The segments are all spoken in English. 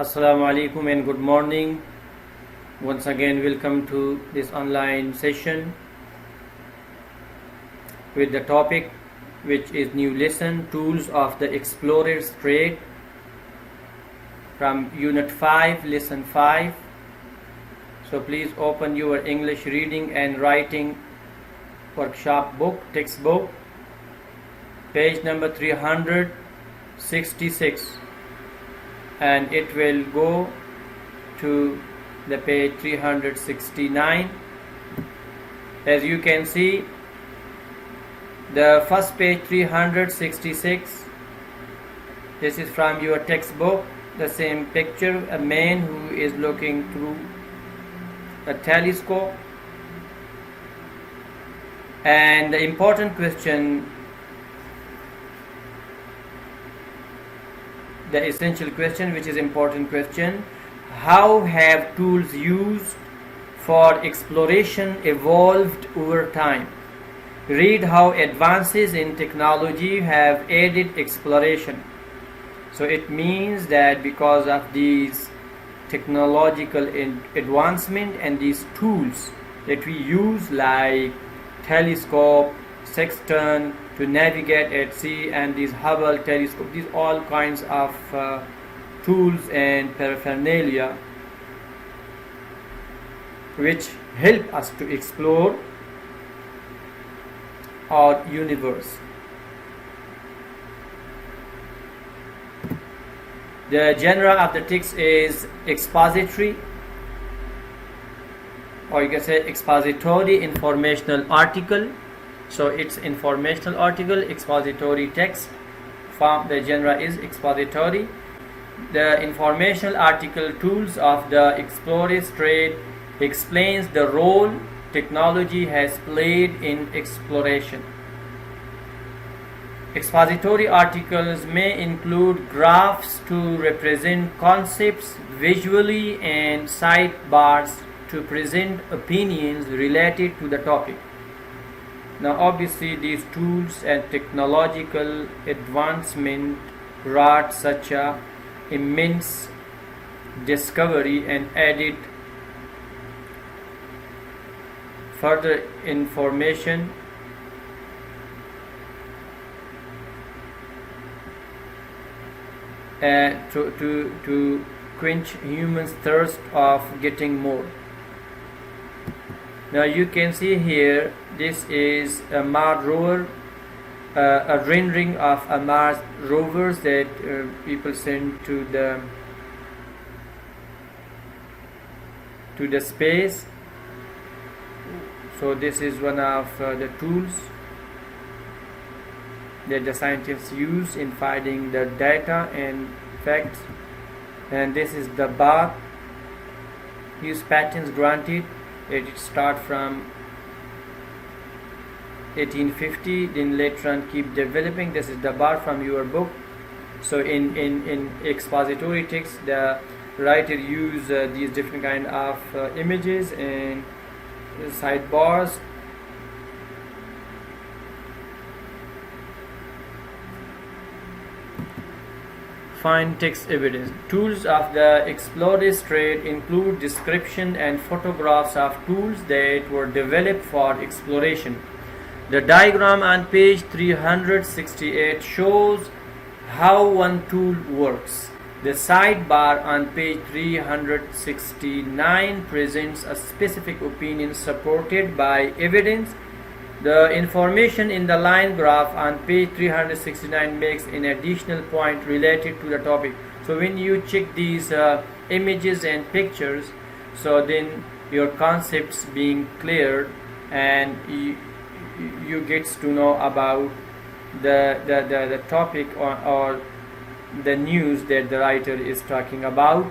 Assalamu alaikum and good morning. Once again, welcome to this online session with the topic which is new lesson, Tools of the Explorer's Trade, from Unit 5, Lesson 5. So please open your English reading and writing workshop book, textbook, page number 366, and it will go to the page 369. As you can see, the first page 366, this is from your textbook, the same picture, a man who is looking through a telescope, and the important question, the essential question, which is important question: how have tools used for exploration evolved over time? Read how advances in technology have aided exploration. So it means that because of these technological advancement and these tools that we use, like telescope, sextant to navigate at sea, and these Hubble telescope, these all kinds of tools and paraphernalia which help us to explore our universe. The genre of the text is expository, or you can say expository informational article. So it's informational article, expository text. Form, the genre is expository. The informational article, Tools of the Explorer's Trade, explains the role technology has played in exploration. Expository articles may include graphs to represent concepts visually and sidebars to present opinions related to the topic. Now obviously these tools and technological advancement wrought such a immense discovery and added further information to quench humans' thirst of getting more. Now you can see here, this is a Mars rover, a rendering of a Mars rovers that people send to the space. So this is one of the tools that the scientists use in finding the data and facts. And this is the bar. Use patents granted. It start from 1850, then later on keep developing. This is the bar from your book. So in expository text, the writer use these different kind of images and sidebars. Find text evidence. Tools of the Explorer's Trade include description and photographs of tools that were developed for exploration. The diagram on page 368 shows how one tool works. The sidebar on page 369 presents a specific opinion supported by evidence. The information in the line graph on page 369 makes an additional point related to the topic. So when you check these images and pictures, so then your concepts being cleared, and you get to know about the topic or the news that the writer is talking about,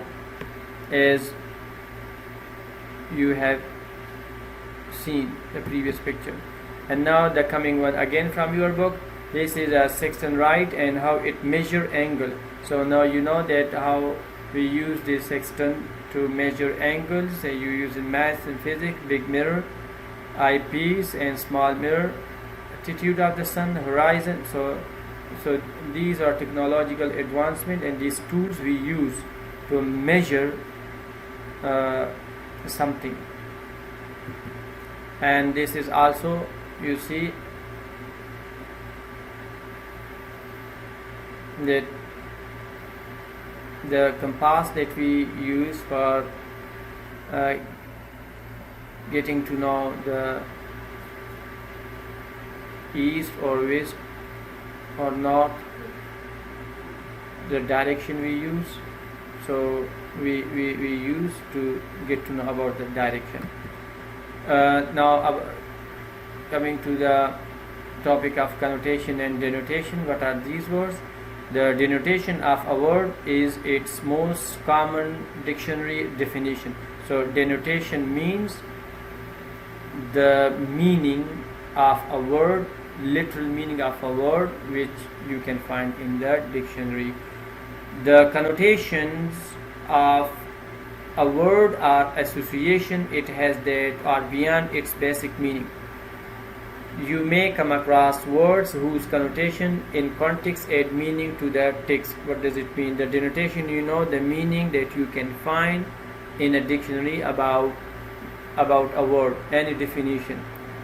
as you have seen the previous picture. And now the coming one again from your book. This is a sextant right and how it measure angle. So now you know that how we use this sextant to measure angles. You use in math and physics, big mirror, eyepiece, and small mirror, altitude of the sun, the horizon. So these are technological advancement, and these tools we use to measure something. And this is also, you see, that the compass that we use for getting to know the east or west or north, the direction we use. So we use to get to know about the direction. Now coming to the topic of connotation and denotation, what are these words? The denotation of a word is its most common dictionary definition. So denotation means the meaning of a word, literal meaning of a word, which you can find in the dictionary. The connotations of a word are association it has that are beyond its basic meaning. You may come across words whose connotation in context add meaning to the text. What does it mean? The denotation, you know, the meaning that you can find in a dictionary about a word, any definition,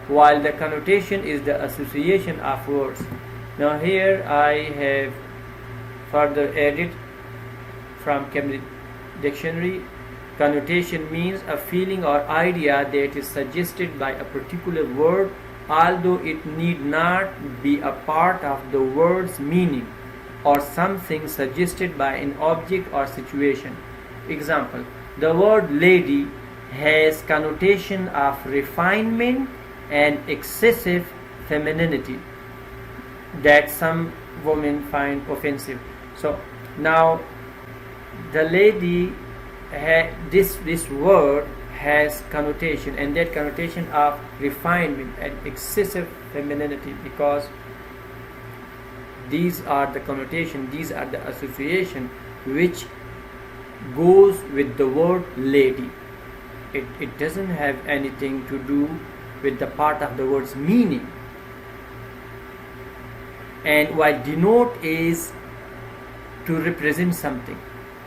while the connotation is the association of words. Now here I have further added from Cambridge Dictionary. Connotation means a feeling or idea that is suggested by a particular word, although it need not be a part of the word's meaning, or something suggested by an object or situation. Example, the word lady has connotation of refinement and excessive femininity that some women find offensive. So now the lady, this word has connotation, and that connotation of refinement and excessive femininity, because these are the connotation, these are the association which goes with the word lady. It doesn't have anything to do with the part of the word's meaning. And while denote is to represent something,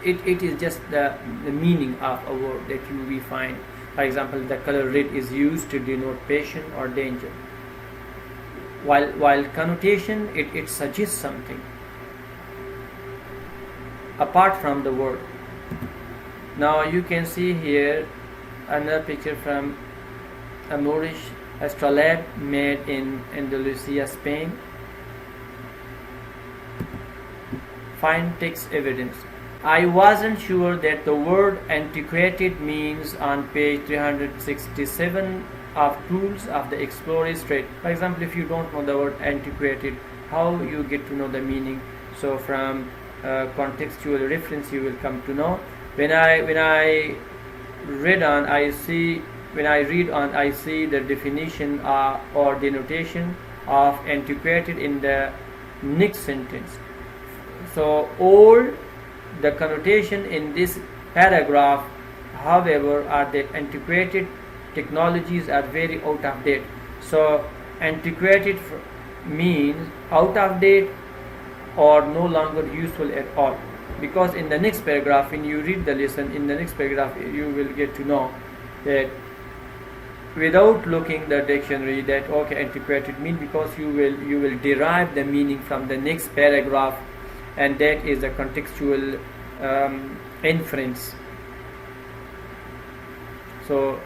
it is just the meaning of a word that we find. For example, the color red is used to denote passion or danger, while connotation, it suggests something apart from the word. Now you can see here another picture from a Moorish astrolabe made in Andalusia, Spain. Find text evidence. I wasn't sure that the word antiquated means on page 367 of Tools of the Explorer's Trade. For example, if you don't know the word antiquated, how you get to know the meaning? So from contextual reference you will come to know. When I read on, I see the definition or denotation of antiquated in the next sentence. So old, the connotation in this paragraph, however, are that antiquated technologies are very out of date. So antiquated means out of date or no longer useful at all. Because in the next paragraph, when you read the lesson, in the next paragraph you will get to know that without looking the dictionary that okay, antiquated mean, because you will derive the meaning from the next paragraph, and that is the contextual inference. So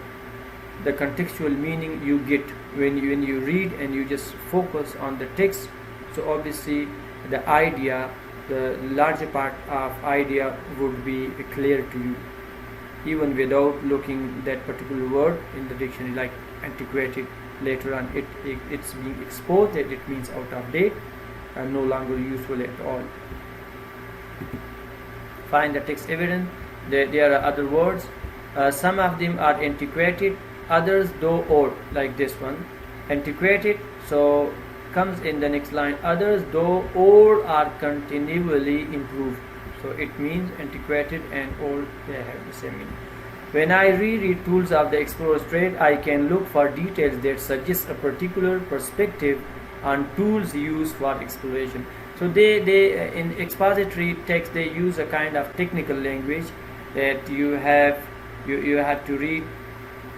the contextual meaning you get when you read and you just focus on the text. So obviously the idea, the larger part of idea would be clear to you even without looking that particular word in the dictionary, like antiquated. Later on it's being exposed that it means out of date and no longer useful at all. Find the text evidence. There are other words. Some of them are antiquated, others though old, like this one. Antiquated, so comes in the next line. Others though old are continually improved. So it means antiquated and old, they have the same meaning. When I reread Tools of the Explorer's Trade, I can look for details that suggest a particular perspective on tools used for exploration. So they in expository text they use a kind of technical language that you have to read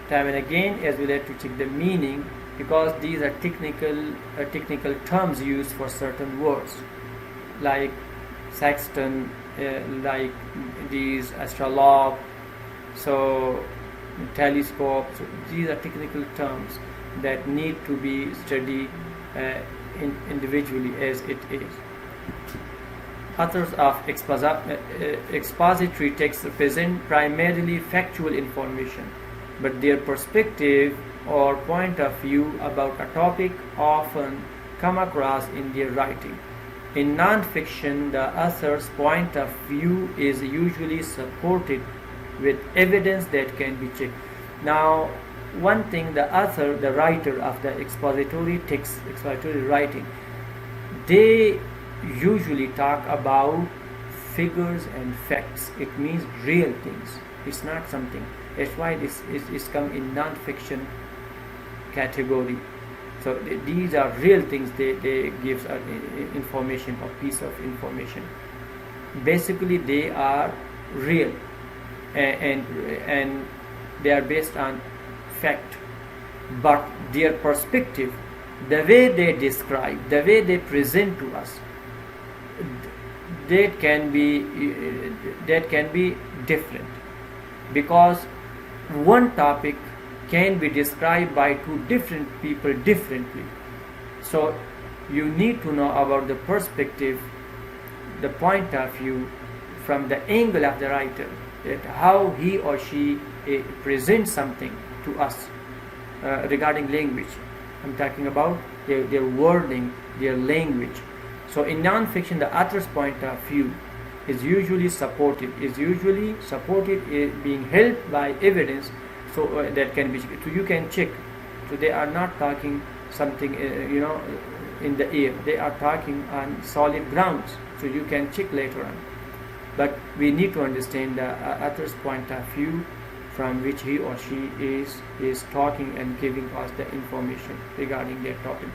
time and again, as well as to check the meaning, because these are technical terms used for certain words, like sextant, like these astrolabe, so telescope. So these are technical terms that need to be studied individually as it is. Authors of expository texts present primarily factual information, but their perspective or point of view about a topic often come across in their writing. In non-fiction, the author's point of view is usually supported with evidence that can be checked. Now, one thing, the author, the writer of the expository text, expository writing, they usually talk about figures and facts. It means real things. It's not something. That's why this is come in non-fiction category. So these are real things. They give information, a piece of information. Basically, they are real, and they are based on fact. But their perspective, the way they describe, the way they present to us, that can be different, because one topic can be described by two different people differently. So you need to know about the perspective, the point of view, from the angle of the writer, that how he or she presents something to us regarding language. I'm talking about their wording, their language. So in non-fiction, the author's point of view is usually supported, being helped by evidence, so that can be, so you can check. So they are not talking something in the air. They are talking on solid grounds, so you can check later on. But we need to understand the author's point of view, from which he or she is talking and giving us the information regarding their topic.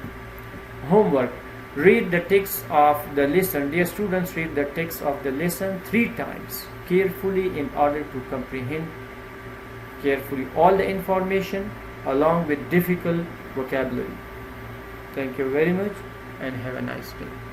Homework: read the text of the lesson. Dear students, read the text of the lesson 3 times carefully in order to comprehend carefully all the information along with difficult vocabulary. Thank you very much and have a nice day.